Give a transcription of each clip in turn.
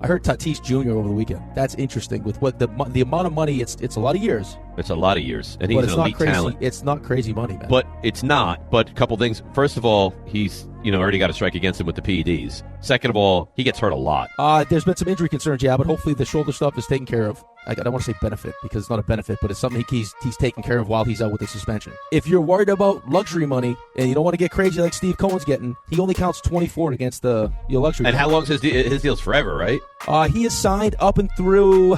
I heard Tatis Jr. over the weekend. That's interesting. With what the amount of money, it's a lot of years. It's a lot of years, and he's an elite talent. It's not crazy money, man. But it's not. But a couple things. First of all, he's already got a strike against him with the PEDs. Second of all, he gets hurt a lot. There's been some injury concerns, yeah, but hopefully the shoulder stuff is taken care of. I don't want to say benefit because it's not a benefit, but it's something he's taking care of while he's out with the suspension. If you're worried about luxury money and you don't want to get crazy like Steve Cohen's getting, he only counts 24 against the luxury. And how long's his deal's forever, right? He is signed up and through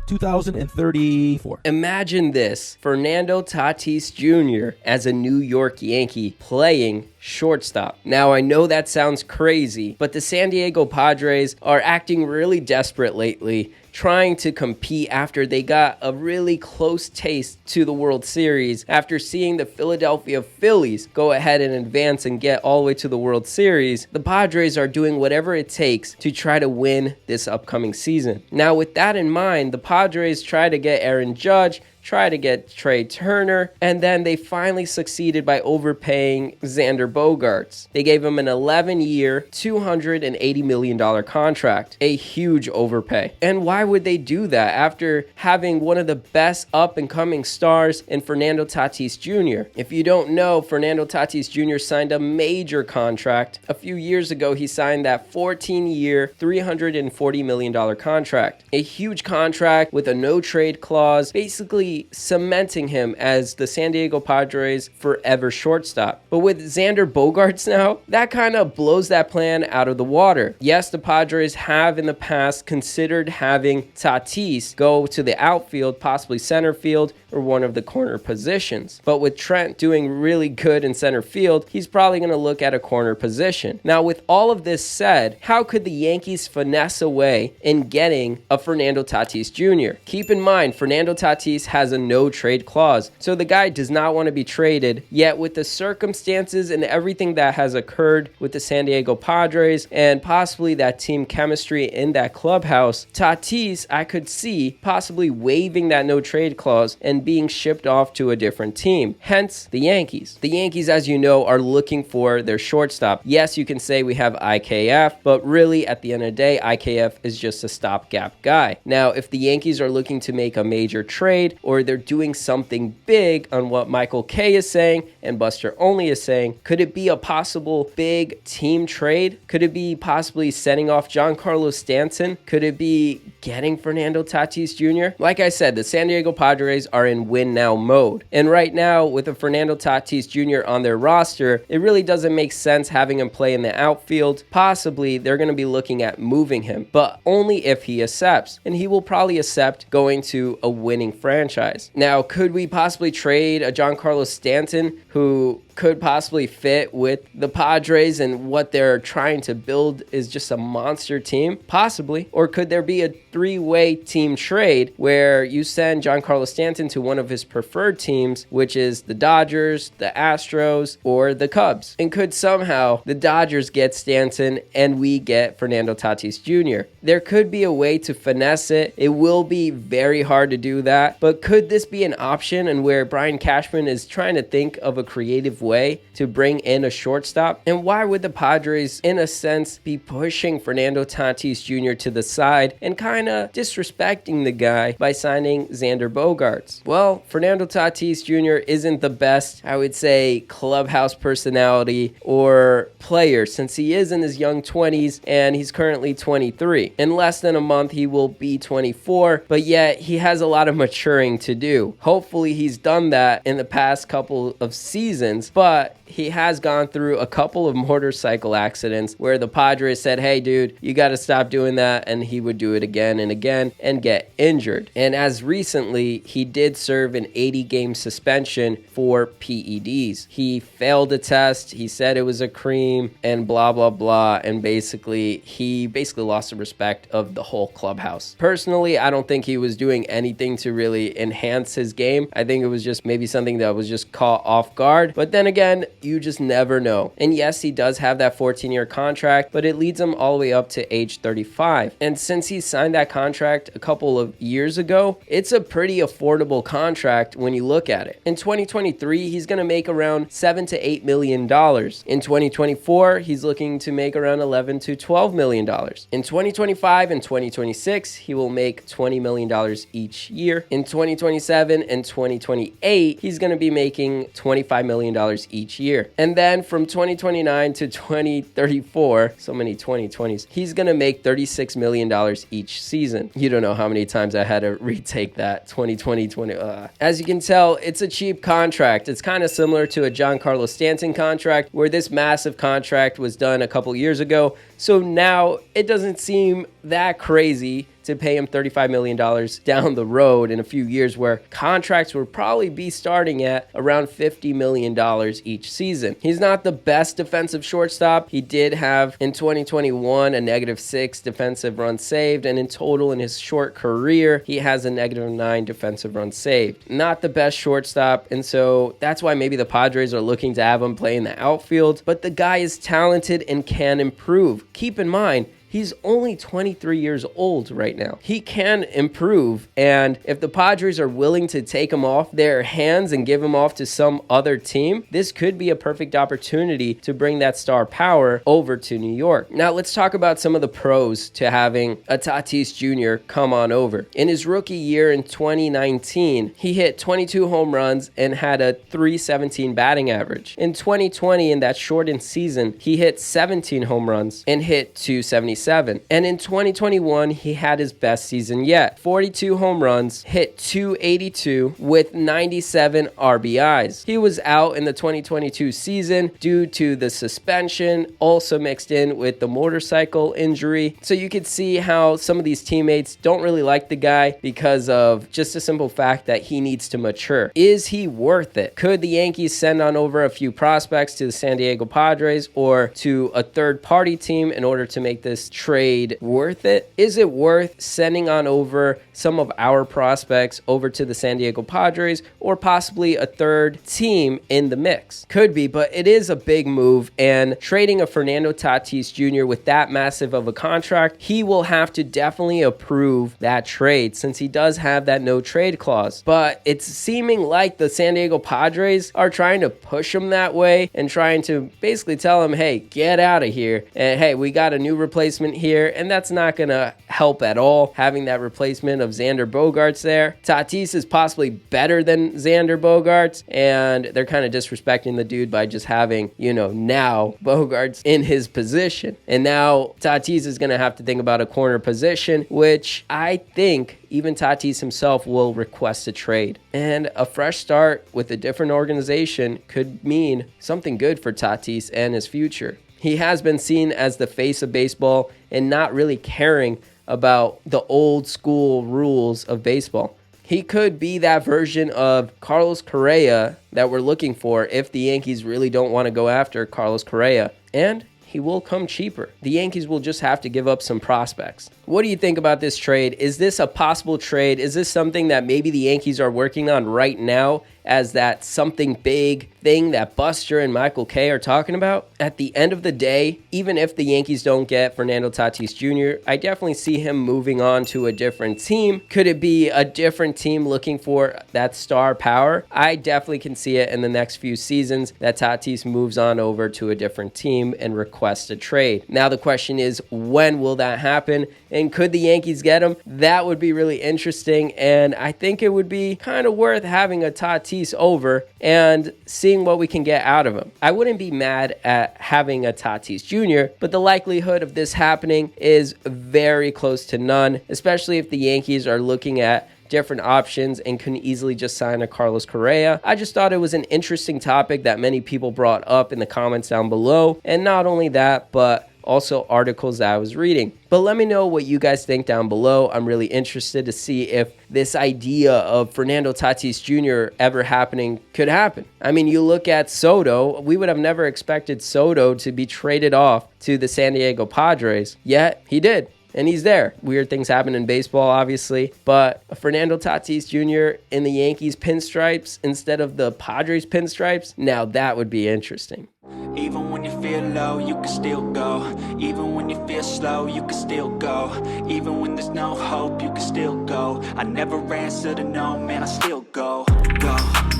2034. Imagine this, Fernando Tatis Jr. as a New York Yankee playing shortstop. Now, I know that sounds crazy, but the San Diego Padres are acting really desperate lately, trying to compete after they got a really close taste to the World Series after seeing the Philadelphia Phillies go ahead and advance and get all the way to the World Series. The Padres are doing whatever it takes to try to win this upcoming season. Now, with that in mind, the Padres try to get Aaron Judge, try to get Trey Turner, and then they finally succeeded by overpaying Xander Bogaerts. They gave him an 11-year, $280 million contract, a huge overpay. And why would they do that after having one of the best up-and-coming stars in Fernando Tatis Jr.? If you don't know, Fernando Tatis Jr. signed a major contract. A few years ago, he signed that 14-year, $340 million contract. A huge contract with a no-trade clause, basically cementing him as the San Diego Padres' forever shortstop. But with Xander Bogaerts now, that kind of blows that plan out of the water. Yes, the Padres have in the past considered having Tatis go to the outfield, possibly center field, or one of the corner positions. But with Trent doing really good in center field, he's probably going to look at a corner position. Now, with all of this said, how could the Yankees finesse a way in getting a Fernando Tatis Jr.? Keep in mind, Fernando Tatis has a no-trade clause, so the guy does not want to be traded, yet with the circumstances and everything that has occurred with the San Diego Padres and possibly that team chemistry in that clubhouse, Tatis, I could see possibly waiving that no-trade clause and being shipped off to a different team, hence the Yankees. The Yankees, as you know, are looking for their shortstop. Yes, you can say we have IKF, but really at the end of the day, IKF is just a stopgap guy. Now, if the Yankees are looking to make a major trade or they're doing something big on what Michael K is saying and Buster Olney is saying, could it be a possible big team trade? Could it be possibly setting off Giancarlo Stanton? Could it be getting Fernando Tatis Jr.? Like I said, the San Diego Padres are in win now mode. And right now, with a Fernando Tatis Jr. on their roster, it really doesn't make sense having him play in the outfield. Possibly, they're going to be looking at moving him, but only if he accepts. And he will probably accept going to a winning franchise. Now, could we possibly trade a Giancarlo Stanton who could possibly fit with the Padres and what they're trying to build is just a monster team? Possibly. Or could there be a three-way team trade where you send Giancarlo Stanton to one of his preferred teams, which is the Dodgers, the Astros, or the Cubs? And could somehow the Dodgers get Stanton and we get Fernando Tatis Jr.? There could be a way to finesse it. It will be very hard to do that, but could this be an option and where Brian Cashman is trying to think of a creative way to bring in a shortstop? And why would the Padres, in a sense, be pushing Fernando Tatis Jr. to the side and kind of disrespecting the guy by signing Xander Bogaerts? Well, Fernando Tatis Jr. isn't the best, I would say, clubhouse personality or player since he is in his young 20s and he's currently 23. In less than a month, he will be 24, but yet he has a lot of maturing to do. Hopefully, he's done that in the past couple of seasons, but he has gone through a couple of motorcycle accidents where the Padres said, hey, dude, you got to stop doing that, and he would do it again and again and get injured. And as recently, he did serve an 80-game suspension for PEDs. He failed a test, he said it was a cream, and blah, blah, blah, and he lost the respect of the whole clubhouse. Personally, I don't think he was doing anything to really enhance his game. I think it was just maybe something that was just caught off guard. But then then again, you just never know. And yes, he does have that 14-year contract, but it leads him all the way up to age 35. And since he signed that contract a couple of years ago, it's a pretty affordable contract when you look at it. In 2023, he's going to make around $7 to $8 million. In 2024, he's looking to make around $11 to $12 million. In 2025 and 2026, he will make $20 million each year. In 2027 and 2028, he's going to be making $25 million each year. And then from 2029 to 2034, so many 2020s, he's going to make $36 million each season. You don't know how many times I had to retake that 2020. As you can tell, it's a cheap contract. It's kind of similar to a Giancarlo Stanton contract, where this massive contract was done a couple years ago. So now it doesn't seem that crazy to pay him $35 million down the road in a few years, where contracts would probably be starting at around $50 million each season. He's not the best defensive shortstop. He did have in 2021 a -6 defensive runs saved, and in total in his short career, he has a -9 defensive runs saved. Not the best shortstop, and so that's why maybe the Padres are looking to have him play in the outfield, but the guy is talented and can improve. Keep in mind, he's only 23 years old right now. He can improve, and if the Padres are willing to take him off their hands and give him off to some other team, this could be a perfect opportunity to bring that star power over to New York. Now, let's talk about some of the pros to having a Tatis Jr. come on over. In his rookie year in 2019, he hit 22 home runs and had a .317 batting average. In 2020, in that shortened season, he hit 17 home runs and hit .277. And in 2021, he had his best season yet. 42 home runs, hit .282 with 97 RBIs. He was out in the 2022 season due to the suspension, also mixed in with the motorcycle injury. So you could see how some of these teammates don't really like the guy because of just a simple fact that he needs to mature. Is he worth it? Could the Yankees send on over a few prospects to the San Diego Padres or to a third-party team in order to make this trade worth it? Is it worth sending on over some of our prospects over to the San Diego Padres or possibly a third team in the mix? Could be, but it is a big move, and trading a Fernando Tatis Jr. with that massive of a contract, he will have to definitely approve that trade since he does have that no trade clause. But it's seeming like the San Diego Padres are trying to push him that way and trying to basically tell him, hey, get out of here, and hey, we got a new replacement here, and that's not going to help at all, having that replacement of Xander Bogaerts there. Tatis is possibly better than Xander Bogaerts, and they're kind of disrespecting the dude by just having, now Bogaerts in his position. And now Tatis is going to have to think about a corner position, which I think even Tatis himself will request a trade. And a fresh start with a different organization could mean something good for Tatis and his future. He has been seen as the face of baseball and not really caring about the old school rules of baseball. He could be that version of Carlos Correa that we're looking for if the Yankees really don't want to go after Carlos Correa. And he will come cheaper. The Yankees will just have to give up some prospects. What do you think about this trade? Is this a possible trade? Is this something that maybe the Yankees are working on right now as that something big thing that Buster and Michael Kay are talking about? At the end of the day, even if the Yankees don't get Fernando Tatis Jr., I definitely see him moving on to a different team. Could it be a different team looking for that star power? I definitely can see it in the next few seasons that Tatis moves on over to a different team and requests a trade. Now the question is, when will that happen? And could the Yankees get him? That would be really interesting, and I think it would be kind of worth having a Tatis over and seeing what we can get out of him. I wouldn't be mad at having a Tatis Jr., but the likelihood of this happening is very close to none, especially if the Yankees are looking at different options and can easily just sign a Carlos Correa. I just thought it was an interesting topic that many people brought up in the comments down below, and not only that, but also articles that I was reading. But let me know what you guys think down below. I'm really interested to see if this idea of Fernando Tatis Jr. ever happening could happen. I mean, you look at Soto, we would have never expected Soto to be traded off to the San Diego Padres, yet he did. and he's there. Weird things happen in baseball, obviously, but Fernando Tatis Jr. in the Yankees pinstripes instead of the Padres pinstripes, now that would be interesting. Even when you feel low, you can still go. Even when you feel slow, you can still go. Even when there's no hope, you can still go. I never answer to no, man, I still go. Go,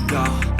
go.